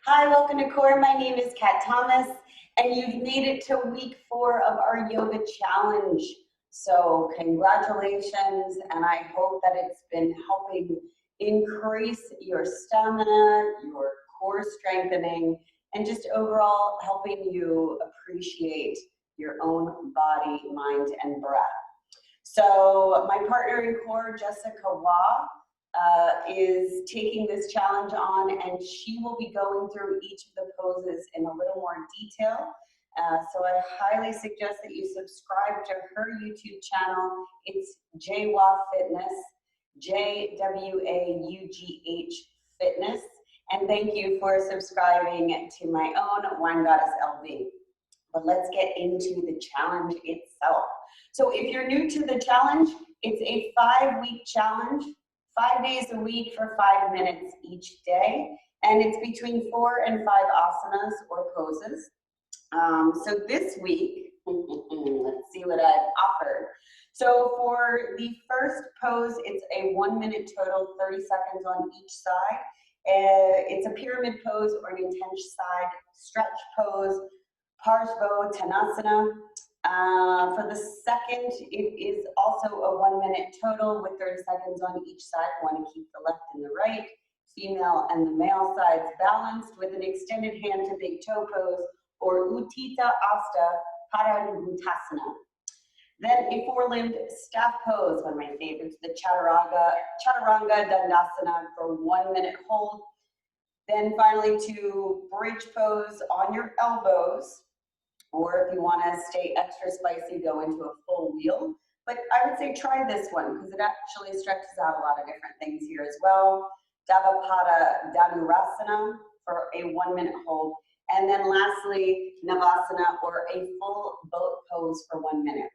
Hi, welcome to Core. My name is Kat Thomas, and you've made it to week 4 of our yoga challenge. So congratulations, and I hope that it's been helping increase your stamina, your core strengthening, and just overall helping you appreciate your own body, mind, and breath. So my partner in Core, Jessica Waugh, is taking this challenge on, and she will be going through each of the poses in a little more detail. So I highly suggest that you subscribe to her YouTube channel. It's Jwagh Fitness, JWAUGH Fitness. And thank you for subscribing to my own Wine Goddess LV. But let's get into the challenge itself. So if you're new to the challenge, it's a 5-week challenge, 5 days a week for 5 minutes each day. And it's between 4 and 5 asanas or poses. So this week, let's see what I've offered. So for the first pose, it's a 1 minute total, 30 seconds on each side. It's a pyramid pose or an intense side stretch pose, Parsvottanasana. For the second, it is also a 1 minute total with 30 seconds on each side. We want to keep the left and the right, female and the male sides balanced with an extended hand to big toe pose or Utthita Hasta Padangustasana. Then a 4-limbed staff pose, one of my favorites, the Chaturanga Dandasana for 1 minute hold. Then finally to bridge pose on your elbows, or if you want to stay extra spicy, go into a full wheel. But I would say try this one because it actually stretches out a lot of different things here as well. Dvapada, Dhanurasana for a 1 minute hold. And then lastly, Navasana or a full boat pose for 1 minute.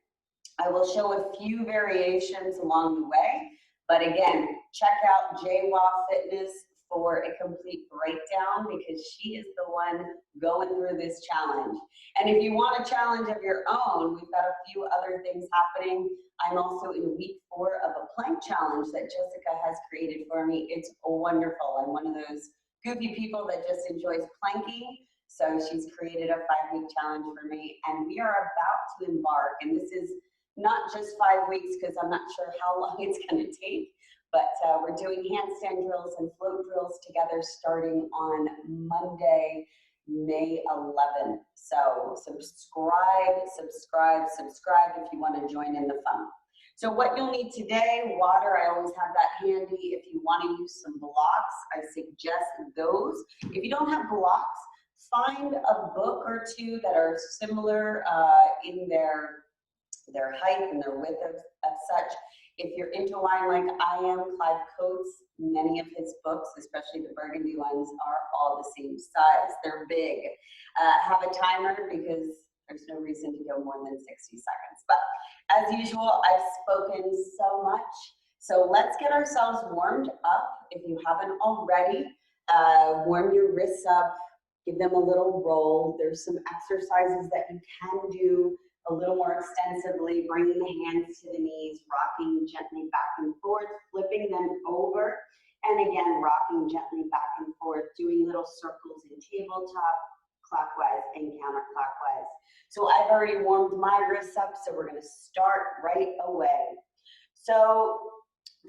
I will show a few variations along the way, but again, check out Jwagh Fitness for a complete breakdown because she is the one going through this challenge. And if you want a challenge of your own, we've got a few other things happening. I'm also in week 4 of a plank challenge that Jessica has created for me. It's wonderful. I'm one of those goofy people that just enjoys planking. So she's created a 5-week challenge for me, and we are about to embark. And this is not just 5 weeks because I'm not sure how long it's going to take, but we're doing handstand drills and float drills together starting on Monday, May 11th. So subscribe if you want to join in the fun. So what you'll need today, water, I always have that handy. If you want to use some blocks, I suggest those. If you don't have blocks, find a book or two that are similar in their height and their width of such. If you're into wine like I am, Clive Coates, many of his books, especially the Burgundy ones, are all the same size. They're big. Have a timer because there's no reason to go more than 60 seconds. But as usual, I've spoken so much. So let's get ourselves warmed up. If you haven't already, warm your wrists up, give them a little roll. There's some exercises that you can do a little more extensively, bringing the hands to the knees, rocking gently back and forth, flipping them over, and again, rocking gently back and forth, doing little circles in tabletop, clockwise and counterclockwise. So I've already warmed my wrists up, so we're gonna start right away. So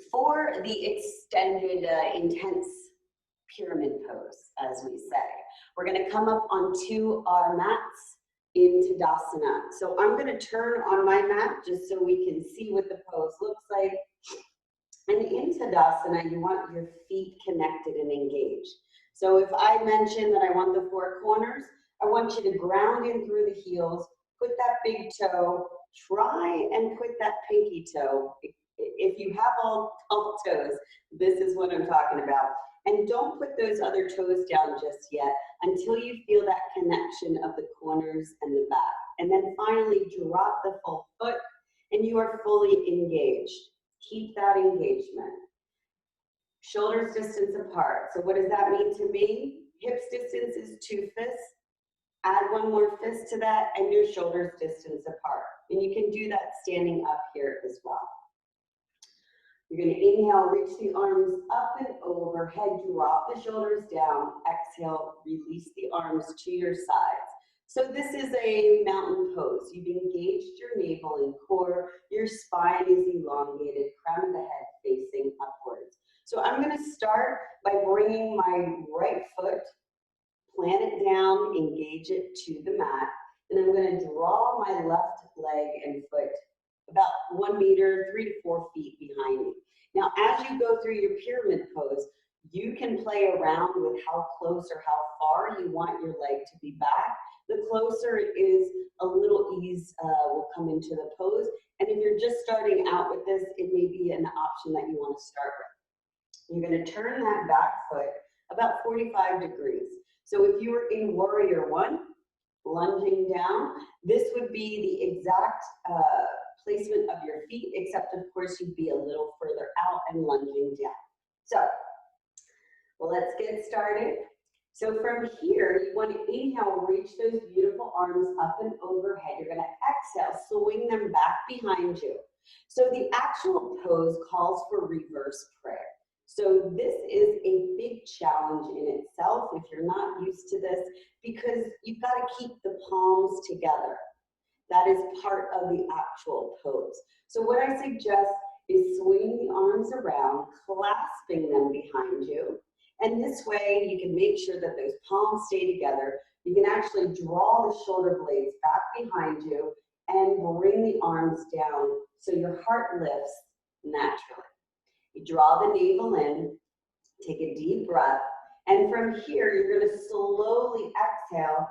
for the extended, intense pyramid pose, as we say, we're gonna come up onto our mats into Dandasana. So I'm going to turn on my mat just so we can see what the pose looks like. And in Dandasana, you want your feet connected and engaged. So if I mention that I want the 4 corners, I want you to ground in through the heels, put that big toe, try and put that pinky toe. If you have all toes, this is what I'm talking about. And don't put those other toes down just yet until you feel that connection of the corners and the back. And then finally drop the full foot and you are fully engaged. Keep that engagement. Shoulders distance apart. So what does that mean to me? Hips distance is 2 fists. Add 1 more fist to that and your shoulders distance apart. And you can do that standing up here as well. You're going to inhale, reach the arms up and overhead, drop the shoulders down. exhale, release the arms to your sides. So this is a mountain pose. You've engaged your navel and core. Your spine is elongated, crown of the head facing upwards. So I'm going to start by bringing my right foot, plant it down, engage it to the mat. And I'm going to draw my left leg and foot about 1 meter, 3 to 4 feet behind me. Now, as you go through your pyramid pose, you can play around with how close or how far you want your leg to be back. The closer it is, a little ease will come into the pose. And if you're just starting out with this, it may be an option that you want to start with. You're going to turn that back foot about 45 degrees. So if you were in Warrior One, lunging down, this would be the exact placement of your feet, except of course you'd be a little further out and lunging down. So, well, let's get started. So from here, you want to inhale, reach those beautiful arms up and overhead. You're going to exhale, swing them back behind you. So the actual pose calls for reverse prayer. So this is a big challenge in itself if you're not used to this, because you've got to keep the palms together. That is part of the actual pose. So what I suggest is swinging the arms around, clasping them behind you. And this way you can make sure that those palms stay together. You can actually draw the shoulder blades back behind you and bring the arms down so your heart lifts naturally. You draw the navel in, take a deep breath, and from here you're going to slowly exhale,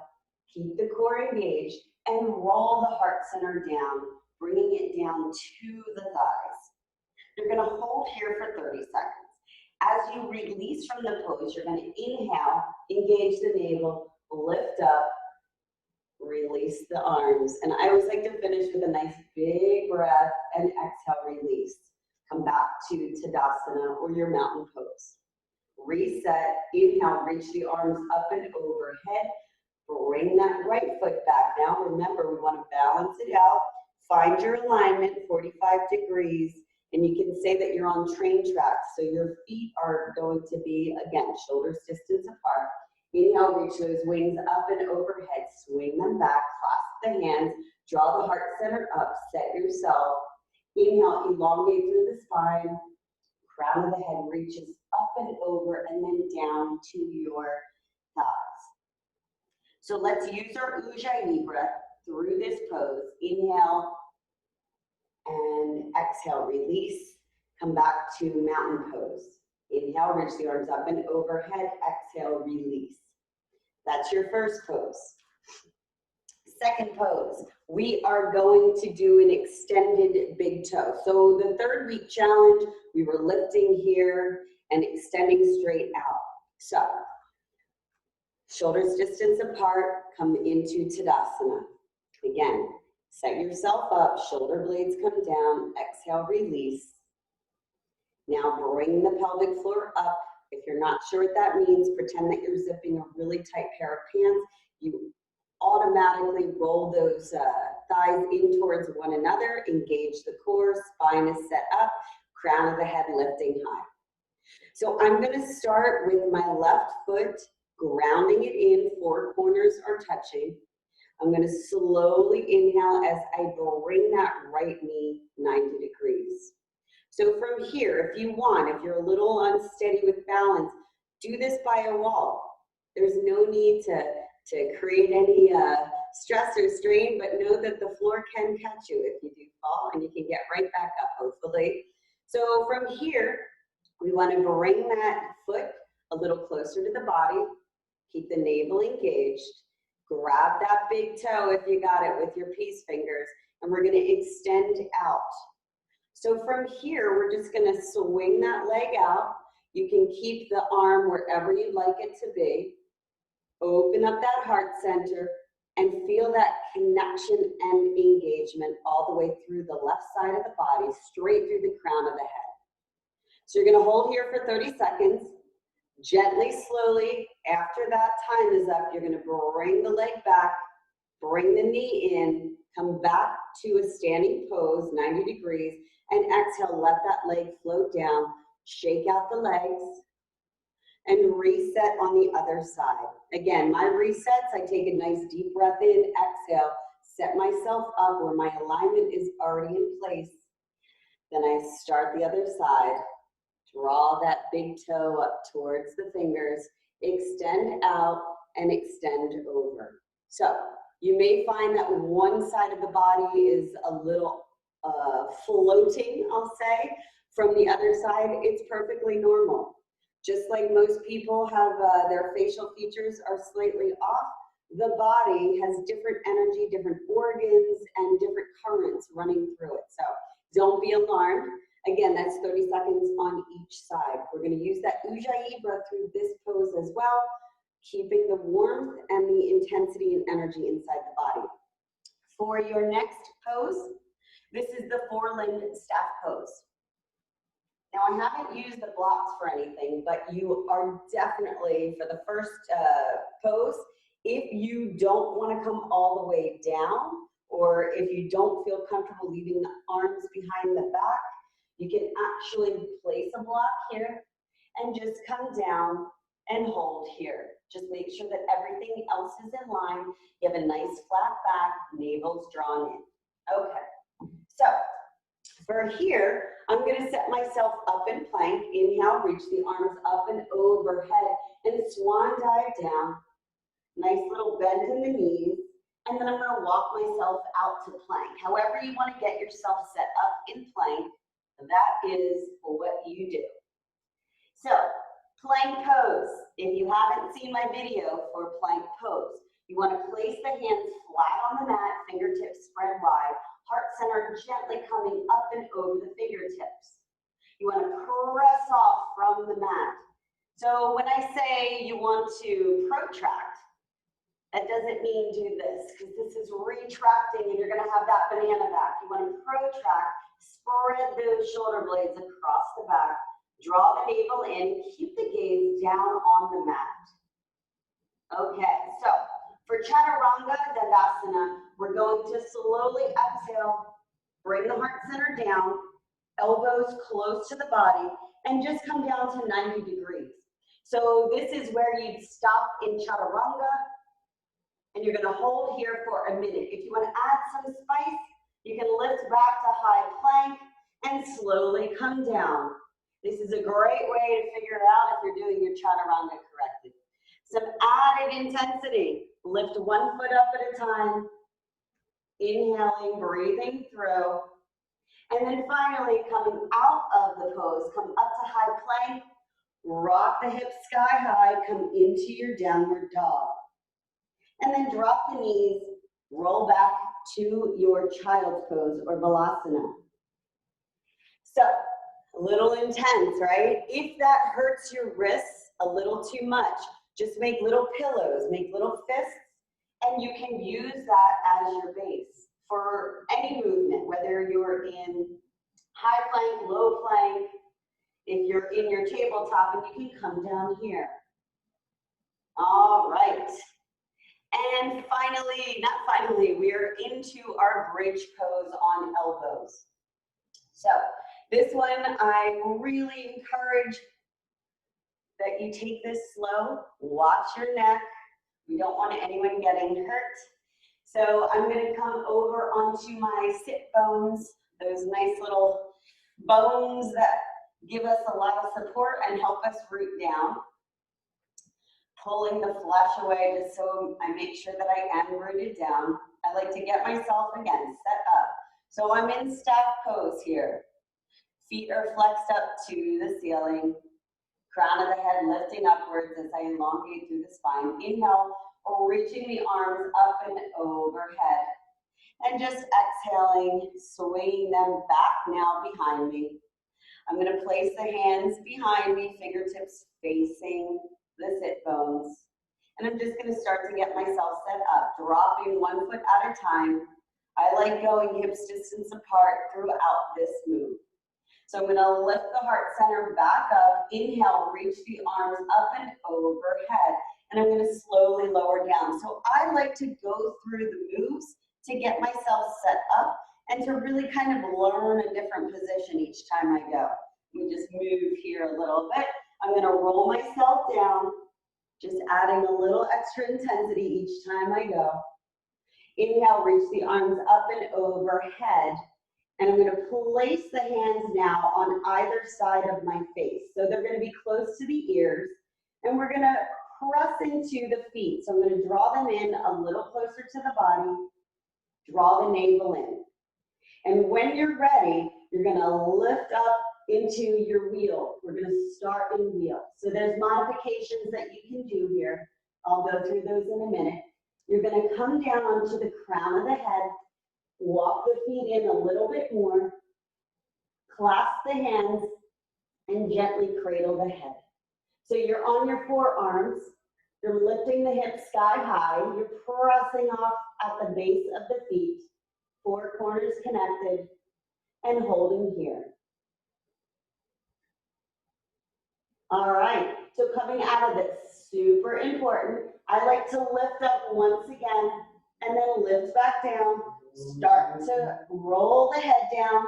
keep the core engaged, and roll the heart center down, bringing it down to the thighs. You're going to hold here for 30 seconds. As you release from the pose, you're going to inhale, engage the navel, lift up, release the arms. And I always like to finish with a nice big breath and exhale, release. Come back to Tadasana or your mountain pose. Reset, inhale, reach the arms up and overhead. Bring that right foot back. Now remember, we want to balance it out. Find your alignment, 45 degrees, and you can say that you're on train tracks. So your feet are going to be, again, shoulders distance apart. Inhale, reach those wings up and overhead. Swing them back, clasp the hands, draw the heart center up, set yourself. Inhale, elongate through the spine, crown of the head reaches up and over and then down to your thighs. So let's use our Ujjayi breath through this pose. Inhale and exhale, release. Come back to mountain pose. Inhale, reach the arms up and overhead. Exhale, release. That's your first pose. Second pose, we are going to do an extended big toe. So the 3rd week challenge, we were lifting here and extending straight out. So shoulders distance apart, come into Tadasana. Again, set yourself up, shoulder blades come down, exhale, release. Now bring the pelvic floor up. If you're not sure what that means, pretend that you're zipping a really tight pair of pants. You automatically roll those thighs in towards one another, engage the core, spine is set up, crown of the head lifting high. So I'm going to start with my left foot, grounding it in, 4 corners are touching. I'm going to slowly inhale as I bring that right knee 90 degrees. So from here, if you want, if you're a little unsteady with balance, do this by a wall. There's no need to create any stress or strain, but know that the floor can catch you if you do fall, and you can get right back up, hopefully. So from here, we want to bring that foot a little closer to the body, keep the navel engaged, grab that big toe if you got it with your peace fingers, and we're going to extend out. So from here, we're just going to swing that leg out. You can keep the arm wherever you'd like it to be. Open up that heart center and feel that connection and engagement all the way through the left side of the body, straight through the crown of the head. So you're going to hold here for 30 seconds. Gently, slowly, after that time is up, you're going to bring the leg back, bring the knee in, come back to a standing pose, 90 degrees, and exhale, let that leg float down, shake out the legs, and reset on the other side. Again, my resets, I take a nice deep breath in, exhale, set myself up where my alignment is already in place. Then I start the other side. Draw that big toe up towards the fingers, extend out and extend over. So you may find that one side of the body is a little floating, I'll say. From the other side, it's perfectly normal. Just like most people have their facial features are slightly off, the body has different energy, different organs, and different currents running through it. So don't be alarmed. Again, that's 30 seconds on each side. We're going to use that Ujjayi breath through this pose as well, keeping the warmth and the intensity and energy inside the body. For your next pose, this is the four-limbed staff pose. Now, I haven't used the blocks for anything, but you are definitely, for the first pose, if you don't want to come all the way down, or if you don't feel comfortable leaving the arms behind the back, you can actually place a block here and just come down and hold here. Just make sure that everything else is in line. You have a nice flat back, navel's drawn in. Okay, so for here, I'm going to set myself up in plank. Inhale, reach the arms up and overhead and swan dive down. Nice little bend in the knees. And then I'm going to walk myself out to plank. However you want to get yourself set up in plank, that is what you do. So, plank pose. If you haven't seen my video for plank pose, you want to place the hands flat on the mat, fingertips spread wide, heart center gently coming up and over the fingertips. You want to press off from the mat. So when I say you want to protract, that doesn't mean do this, because this is retracting and you're going to have that banana back. You want to protract, spread those shoulder blades across the back, draw the navel in, keep the gaze down on the mat. Okay, so for Chaturanga Dandasana, we're going to slowly exhale, bring the heart center down, elbows close to the body, and just come down to 90 degrees. So this is where you'd stop in Chaturanga, and you're going to hold here for a minute. If you want to add some spice, you can lift back to high plank and slowly come down. This is a great way to figure out if you're doing your Chaturanga correctly. Some added intensity. Lift one foot up at a time. Inhaling, breathing through. And then finally, coming out of the pose, come up to high plank, rock the hips sky high, come into your downward dog. And then drop the knees, roll back to your child's pose or Balasana. So, a little intense, right? If that hurts your wrists a little too much, just make little pillows, make little fists, and you can use that as your base for any movement, whether you're in high plank, low plank, if you're in your tabletop, and you can come down here. All right. And finally, not finally, we're into our bridge pose on elbows. So this one, I really encourage that you take this slow, watch your neck. We don't want anyone getting hurt. So I'm going to come over onto my sit bones, those nice little bones that give us a lot of support and help us root down. Pulling the flesh away just so I make sure that I am rooted down. I like to get myself, again, set up. So I'm in staff pose here. Feet are flexed up to the ceiling. Crown of the head lifting upwards as I elongate through the spine. Inhale, reaching the arms up and overhead. And just exhaling, swinging them back now behind me. I'm going to place the hands behind me, fingertips facing the sit bones. And I'm just going to start to get myself set up, dropping 1 foot at a time. I like going hips distance apart throughout this move. So I'm going to lift the heart center back up. Inhale, reach the arms up and overhead. And I'm going to slowly lower down. So I like to go through the moves to get myself set up and to really kind of learn a different position each time I go. We just move here a little bit. I'm gonna roll myself down, just adding a little extra intensity each time I go. Inhale, reach the arms up and overhead. And I'm gonna place the hands now on either side of my face. So they're gonna be close to the ears. And we're gonna press into the feet. So I'm gonna draw them in a little closer to the body. Draw the navel in. And when you're ready, you're gonna lift up into your wheel. We're gonna start in wheel. So there's modifications that you can do here. I'll go through those in a minute. You're gonna come down onto the crown of the head, walk the feet in a little bit more, clasp the hands, and gently cradle the head. So you're on your forearms, you're lifting the hips sky high, you're pressing off at the base of the feet, four corners connected, and holding here. All right, so coming out of this, super important. I like to lift up once again, and then lift back down. Start to roll the head down.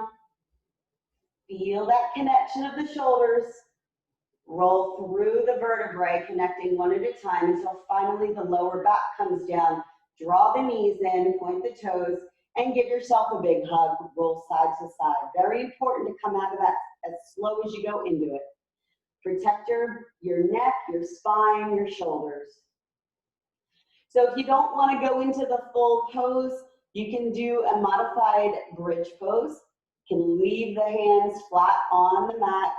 Feel that connection of the shoulders. Roll through the vertebrae, connecting one at a time until finally the lower back comes down. Draw the knees in, point the toes, and give yourself a big hug. Roll side to side. Very important to come out of that as slow as you go into it. Protect your neck, your spine, your shoulders. So if you don't want to go into the full pose, you can do a modified bridge pose. You can leave the hands flat on the mat,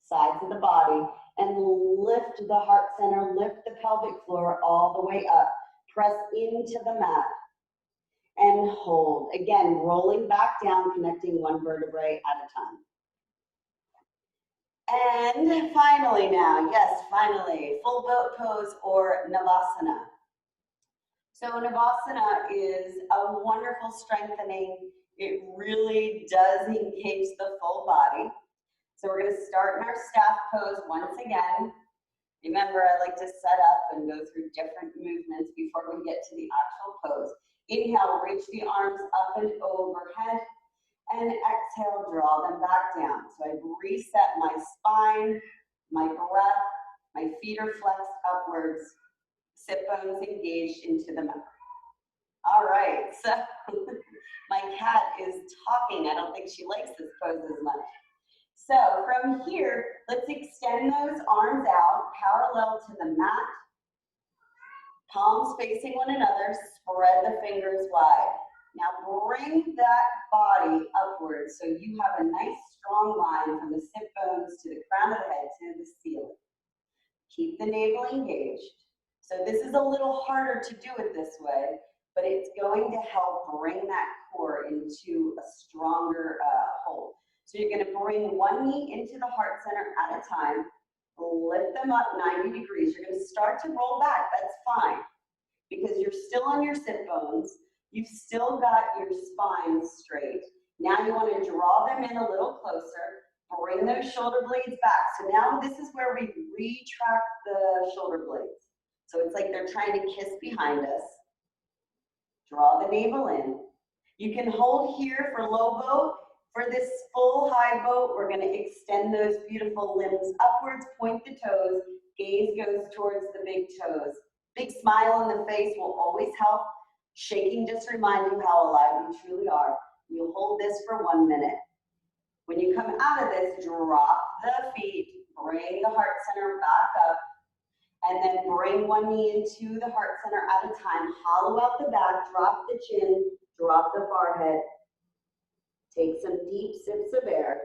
sides of the body, and lift the heart center, lift the pelvic floor all the way up. Press into the mat and hold. Again, rolling back down, connecting one vertebrae at a time. And finally now, yes, finally, full boat pose or Navasana. So Navasana is a wonderful strengthening. It really does engage the full body. So we're gonna start in our staff pose once again. Remember, I like to set up and go through different movements before we get to the actual pose. Inhale, reach the arms up and overhead. And exhale, draw them back down. So I reset my spine, my breath, my feet are flexed upwards, sit bones engaged into the mat. All right, so my cat is talking. I don't think she likes this pose as much. So from here, let's extend those arms out parallel to the mat. Palms facing one another, spread the fingers wide. Now bring that body upwards so you have a nice strong line from the sit bones to the crown of the head to the ceiling. Keep the navel engaged. So this is a little harder to do it this way, but it's going to help bring that core into a stronger hold. So you're going to bring one knee into the heart center at a time, lift them up 90 degrees. You're going to start to roll back. That's fine because you're still on your sit bones. You've still got your spine straight. Now you want to draw them in a little closer. Bring those shoulder blades back. So now this is where we retract the shoulder blades. So it's like they're trying to kiss behind us. Draw the navel in. You can hold here for low boat. For this full high boat, we're going to extend those beautiful limbs upwards, point the toes, gaze goes towards the big toes. Big smile on the face will always help. Shaking just reminds you how alive you truly are. You hold this for 1 minute. When you come out of this, drop the feet, bring the heart center back up, and then bring one knee into the heart center at a time. Hollow out the back, drop the chin, drop the forehead. Take some deep sips of air.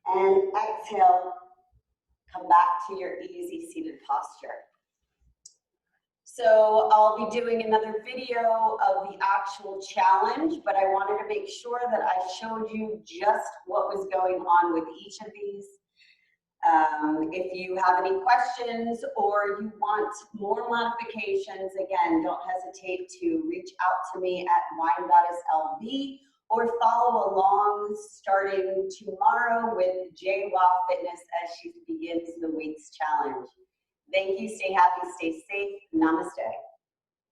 And exhale, come back to your easy seated posture. So I'll be doing another video of the actual challenge, but I wanted to make sure that I showed you just what was going on with each of these. If you have any questions or you want more modifications, again, don't hesitate to reach out to me at WineGoddessLV or follow along starting tomorrow with JWA Fitness as she begins the week's challenge. Thank you. Stay happy, stay safe. Namaste.